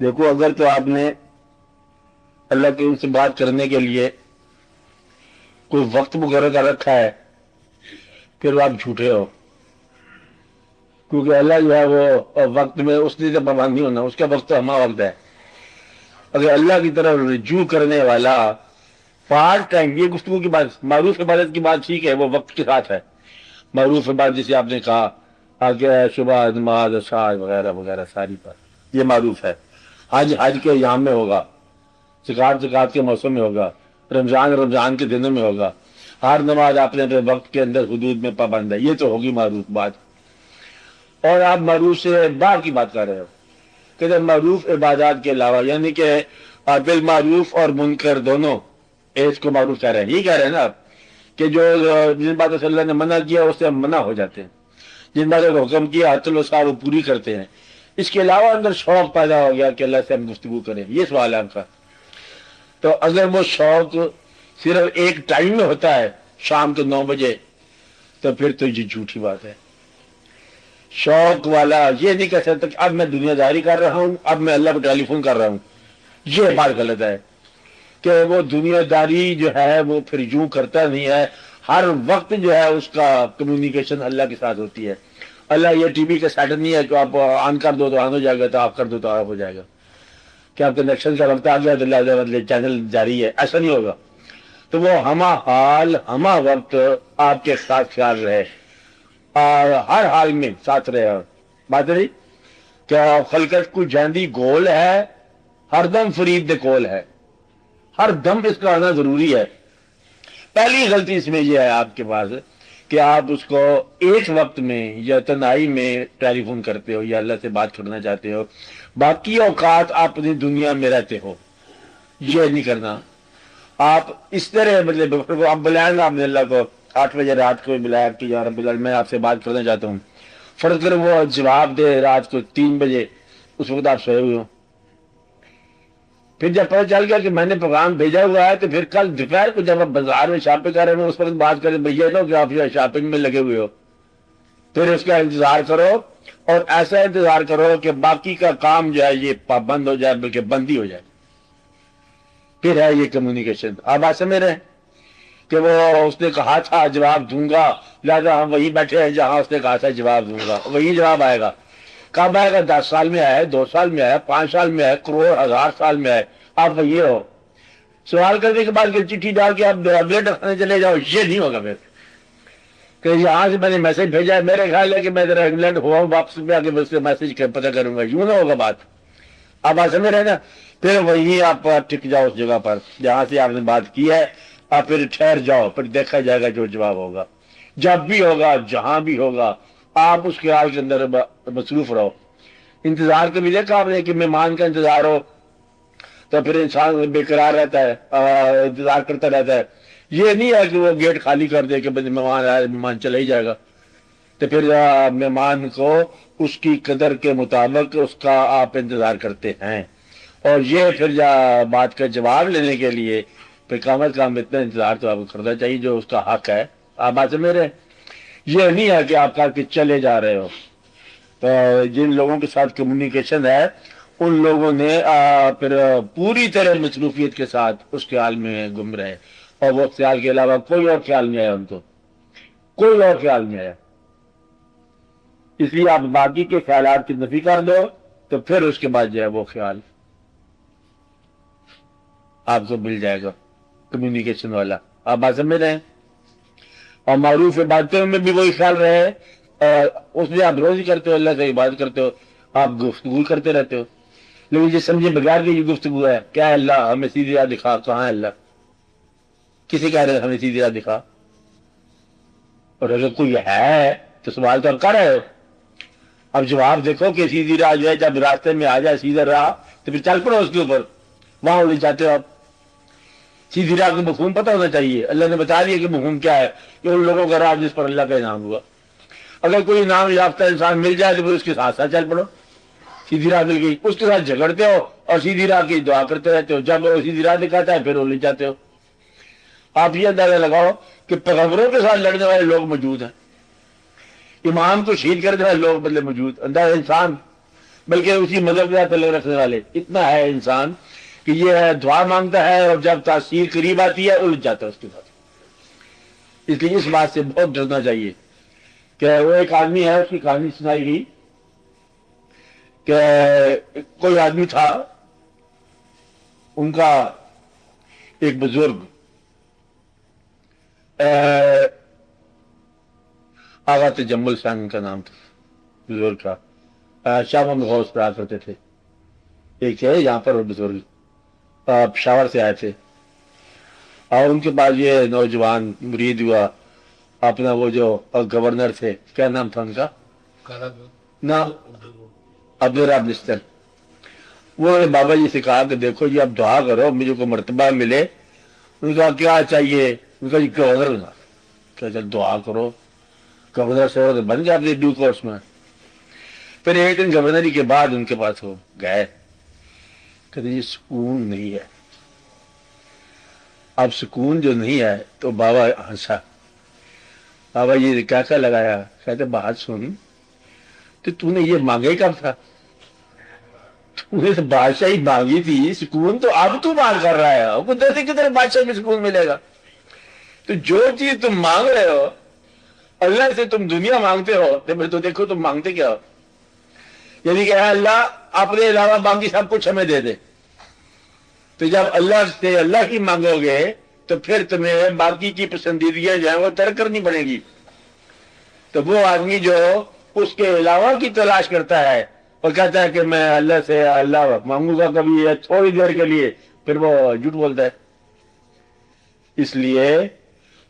دیکھو اگر تو آپ نے اللہ کے ان سے بات کرنے کے لیے کوئی وقت مقرر کر رکھا ہے پھر آپ جھوٹے ہو، کیونکہ اللہ جو ہے وہ وقت میں اس نے پابند نہیں ہونا، اس کا وقت تو ہمارا وقت ہے۔ اگر اللہ کی طرف رجوع کرنے والا پارٹ ٹائم، یہ گفتگو کی بات، معروف عبادت کی بات ٹھیک ہے، وہ وقت کے ساتھ ہے۔ معروف عبادت جسے آپ نے کہا آگے صبح نماز اشعار وغیرہ وغیرہ ساری پر، یہ معروف ہے۔ حج کے ایام میں ہوگا، زکات کے موسم میں ہوگا، رمضان کے دنوں میں ہوگا، ہر نماز آپ نے وقت کے اندر حدود میں پابند ہے، یہ تو ہوگی معروف بات۔ اور آپ معروف سے باہر کی بات کر رہے ہو کہ معروف عبادات کے علاوہ، یعنی کہ بالمعروف اور منکر دونوں اس کو معروف کہہ رہے ہیں، یہ کہہ رہے ہیں نا آپ کہ جو جن باتوں سے اللہ نے منع کیا اس سے ہم منع ہو جاتے ہیں، جن باتوں کو حکم کیا حت الوسع وہ پوری کرتے ہیں۔ اس کے علاوہ اندر شوق پیدا ہو گیا کہ اللہ سے ہم گفتگو کریں، یہ سوال ہے آپ کا۔ تو اگر وہ شوق صرف ایک ٹائم میں ہوتا ہے شام کے 9 بجے تو پھر تو یہ جھوٹی بات ہے۔ شوق والا یہ نہیں کہہ سکتا کہ اب میں دنیا داری کر رہا ہوں، اب میں اللہ کو ٹیلی فون کر رہا ہوں، یہ بات غلط ہے کہ وہ دنیا داری جو ہے وہ پھر یوں کرتا نہیں ہے، ہر وقت جو ہے اس کا کمیونیکیشن اللہ کے ساتھ ہوتی ہے۔ اللہ یہ ٹی وی کا سیٹ نہیں ہے کہ آپ آن کر دو تو آن ہو جائے گا، تو آپ کر دو تو آف ہو جائے گا، کہ آپ کنیکشن کا وقت آ گیا تو اللہ چینل جاری ہے، ایسا نہیں ہوگا۔ تو وہ ہما حال ہما وقت آپ کے ساتھ خیال رہے اور ہر حال میں ساتھ رہے۔ اور بات رہی کیا خلقت کو جاندی گول ہے، ہر دم فرید دے کول ہے، ہر دم اس کا آنا ضروری ہے۔ پہلی غلطی اس میں یہ ہے آپ کے پاس کہ آپ اس کو ایک وقت میں یا تنہائی میں ٹیلی فون کرتے ہو یا اللہ سے بات کرنا چاہتے ہو، باقی اوقات آپ اپنی دنیا میں رہتے ہو، یہ نہیں کرنا۔ آپ اس طرح مطلب آپ بلائیں گے، آپ نے اللہ کو 8 بجے رات کو بلایا کہ یا رب العالمین میں آپ سے بات کرنا چاہتا ہوں، فرض کرو وہ جواب دے رات کو 3 بجے، اس وقت آپ سوئے ہوئے ہو، پھر جب پتہ چل گیا کہ میں نے پیغام بھیجا ہوا ہے تو پھر کل دوپہر کو جب آپ بازار میں شاپنگ کر رہے ہو اس وقت بات کریں، بھیا نو کہ آپ شاپنگ میں لگے ہوئے ہو، پھر اس کا انتظار کرو اور ایسا انتظار کرو کہ باقی کا کام جو ہے یہ پابند ہو جائے، بلکہ بندی ہو جائے، پھر ہے یہ کمیونیکیشن۔ آپ بات سمجھ رہے ہیں کہ وہ اس نے کہا تھا جواب دوں گا، لہٰذا ہم وہی بیٹھے ہیں جہاں اس نے کہا تھا جواب دوں گا، وہی جواب آئے گا۔ کب آئے گا؟ 10 سال میں آئے، 2 سال میں آئے، 5 سال میں آئے، کروڑ 1000 سال میں آئے، آپ وہی ہو۔ سوال کرنے کے بعد کہ چٹھی ڈال کے آپ بلیٹ رکھنے چلے جاؤ، یہ نہیں ہوگا پھر کہ یہاں سے میں نے میسج بھیجا ہے، میرے خیال ہے کہ میں ذرا انگلینڈ ہوا ہوں، واپس میں آ کے اس سے میسج پتہ کروں گا، یوں نہ ہوگا بات۔ آپ بات سمجھ رہے نا؟ پھر وہی آپ ٹک جاؤ اس جگہ پر جہاں سے آپ نے بات کی ہے، آپ پھر ٹھہر جاؤ، پھر دیکھا جائے گا جو جواب ہوگا، جب بھی ہوگا جہاں بھی ہوگا، آپ اس خیال کے اندر مصروف رہو۔ انتظار کبھی دیکھا آپ نے کہ مہمان کا انتظار ہو تو پھر انسان بے قرار رہتا ہے، انتظار کرتا رہتا ہے۔ یہ نہیں ہے کہ وہ گیٹ خالی کر دے کہ مہمان آئے، مہمان چلا ہی جائے گا، تو پھر مہمان کو اس کی قدر کے مطابق اس کا آپ انتظار کرتے ہیں، اور یہ پھر بات کا جواب لینے کے لیے پھر کم از کم اتنا انتظار تو آپ کو کرنا چاہیے جو اس کا حق ہے۔ آپ بات سمجھ رہے ہیں؟ یہ نہیں ہے کہ آپ کر کے چلے جا رہے ہو۔ تو جن لوگوں کے ساتھ کمیونیکیشن ہے ان لوگوں نے پھر پوری طرح مصروفیت کے ساتھ اس خیال میں گم رہے، اور وہ خیال کے علاوہ کوئی اور خیال نہیں آیا ان کو، کوئی اور خیال نہیں آیا۔ اس لیے آپ باقی کے خیالات کی نفی کر دو تو پھر اس کے بعد جو ہے وہ خیال آپ کو مل جائے گا کمیونیکیشن والا۔ آپ بات سمجھ رہے ہیں؟ اور معروف باتوں میں بھی وہی خیال رہے، اس میں آپ روز ہی کرتے ہو، اللہ سے عبادت کرتے ہو، آپ گفتگو کرتے رہتے ہو، لیکن یہ سمجھے بغیر کہ یہ گفتگو ہے کیا ہے؟ اللہ ہمیں سیدھی راہ دکھا، کہاں ہے اللہ؟ کسی کہہ رہے ہمیں سیدھی راہ دکھا؟ اور اگر کوئی ہے تو سوال تو آپ کر رہے ہو، اب جواب دیکھو کہ سیدھی راہ جو ہے جب راستے میں آ جائے سیدھا راہ تو پھر چل پڑو اس کے اوپر، وہاں لے جاتے ہو آپ۔ سیدھی راہ کا مفہوم پتہ ہونا چاہیے، اللہ نے بتا دیا کہ مفہوم کیا ہے، کہ ان لوگوں کا راہ جس پر اللہ کا انعام ہوا۔ اگر کوئی انعام یافتہ انسان مل جائے تو پھر اس کے ساتھ ساتھ چل پڑو، سیدھی راہ مل گئی، اس کے ساتھ جھگڑتے ہو اور سیدھی راہ کی دعا کرتے رہتے ہو، جب وہ سیدھی راہ دکھاتا ہے پھر وہ لے جاتے ہو۔ آپ یہ اندازہ لگاؤ کہ پیغمبروں کے ساتھ لڑنے والے لوگ موجود ہیں، امام کو شہید کرنے والے لوگ بدلے موجود، اندازہ انسان بلکہ اسی مذہب کا تعلق رکھنے والے. اتنا ہے انسان کہ یہ دعا مانگتا ہے اور جب تاثیر قریب آتی ہے الجھ جاتا ہے اس کے ساتھ. اس لیے اس بات سے بہت ڈرنا چاہیے کہ وہ ایک آدمی ہے، اس کی کہانی سنائی گئی کہ کوئی آدمی تھا، ان کا ایک بزرگ آغا تجمل شاہ کا نام تھا بزرگ کا، شاہ محمد غوث پرات ہوتے تھے. ایک تھے یہاں پر وہ بزرگ پشاور سے آئے تھے، اور ان کے بعد یہ نوجوان مرید ہوا اپنا وہ جو گورنر تھے، کیا نام تھا ان کا؟ نا عبدالرب نستر. وہ بابا جی سے کہا کہ دیکھو جی اب دعا کرو مجھے کو مرتبہ ملے. ان کا کیا چاہیے؟ ان کا جی گورنر بنا. چل دعا کرو، گورنر سے بن جاتے ڈیو کورس میں. پھر ایک دن گورنری کے بعد ان کے پاس ہو گئے، کہتے جی سکون نہیں ہے. اب سکون جو نہیں ہے تو بابا ہنسا. بابا جی کیا کیا لگایا؟ کہتے بات سن، تو نے یہ مانگے کب تھا؟ تو نے تو بادشاہی مانگی تھی، سکون تو اب تو مانگ کر رہا ہے. قدرتی کی طرح بادشاہ میں سکون ملے گا؟ تو جو چیز تم مانگ رہے ہو اللہ سے، تم دنیا مانگتے ہو تو دیکھو تم مانگتے کیا ہو. یعنی کہ اللہ اپنے علاوہ باقی سب کچھ ہمیں دے دے. تو جب اللہ سے اللہ کی مانگو گے تو پھر تمہیں باقی کی پسندیدگیاں جو ہیں وہ ترک کرنی پڑے گی. تو وہ آدمی جو اس کے علاوہ کی تلاش کرتا ہے اور کہتا ہے کہ میں اللہ سے اللہ مانگوں گا کبھی تھوڑی دیر کے لیے، پھر وہ جھوٹ بولتا ہے. اس لیے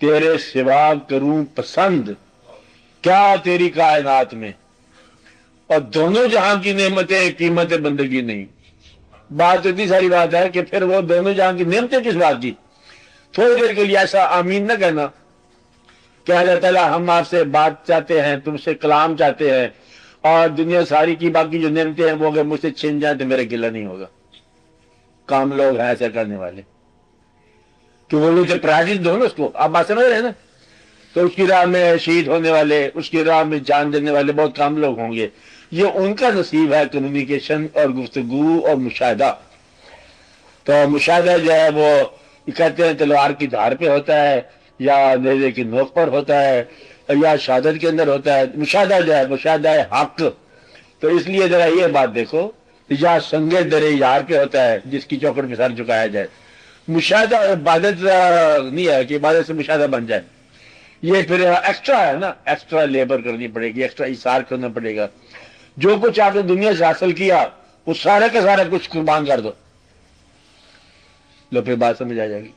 تیرے سوا کروں پسند کیا تیری کائنات میں، اور دونوں جہاں کی نعمتیں قیمت بندگی نہیں. بات اتنی ساری بات ہے کہ پھر وہ دونوں جہاں کی نعمتیں کس بات کی؟ تھوڑی دیر کے لیے ایسا آمین نہ کہنا کہ اللہ تعالیٰ ہم آپ سے بات چاہتے ہیں، تم سے کلام چاہتے ہیں، اور دنیا ساری کی باقی جو نعمتیں ہیں وہ اگر مجھ سے چھن جائیں تو میرے گلہ نہیں ہوگا. کام لوگ ہیں ایسا کرنے والے کہ وہ لوگ پرائز دو نا اس کو. آپ بات سمجھ رہے ہیں نا؟ تو اس کی راہ میں شہید ہونے والے، اس کی راہ میں جان دینے والے بہت کام لوگ ہوں گے. یہ ان کا نصیب ہے کمیونیکیشن اور گفتگو اور مشاہدہ. تو مشاہدہ جو ہے وہ کہتے ہیں تلوار کی دھار پہ ہوتا ہے یا نیزے کی نوک پر ہوتا ہے یا شہادت کے اندر ہوتا ہے. مشاہدہ جو ہے مشاہدہ ہے حق. تو اس لیے ذرا یہ بات دیکھو، یا سنگے درے یار پہ ہوتا ہے جس کی چوکھٹ پہ سر جھکایا جائے. مشاہدہ عبادت نہیں ہے کہ عبادت سے مشاہدہ بن جائے. یہ پھر ایکسٹرا ہے نا، ایکسٹرا لیبر کرنی پڑے گی، ایکسٹرا ایثار کرنا پڑے گا. جو کچھ آپ نے دنیا سے حاصل کیا وہ سارا کا سارا کچھ قربان کر دو، لو پھر بات سمجھ آ جائے گی.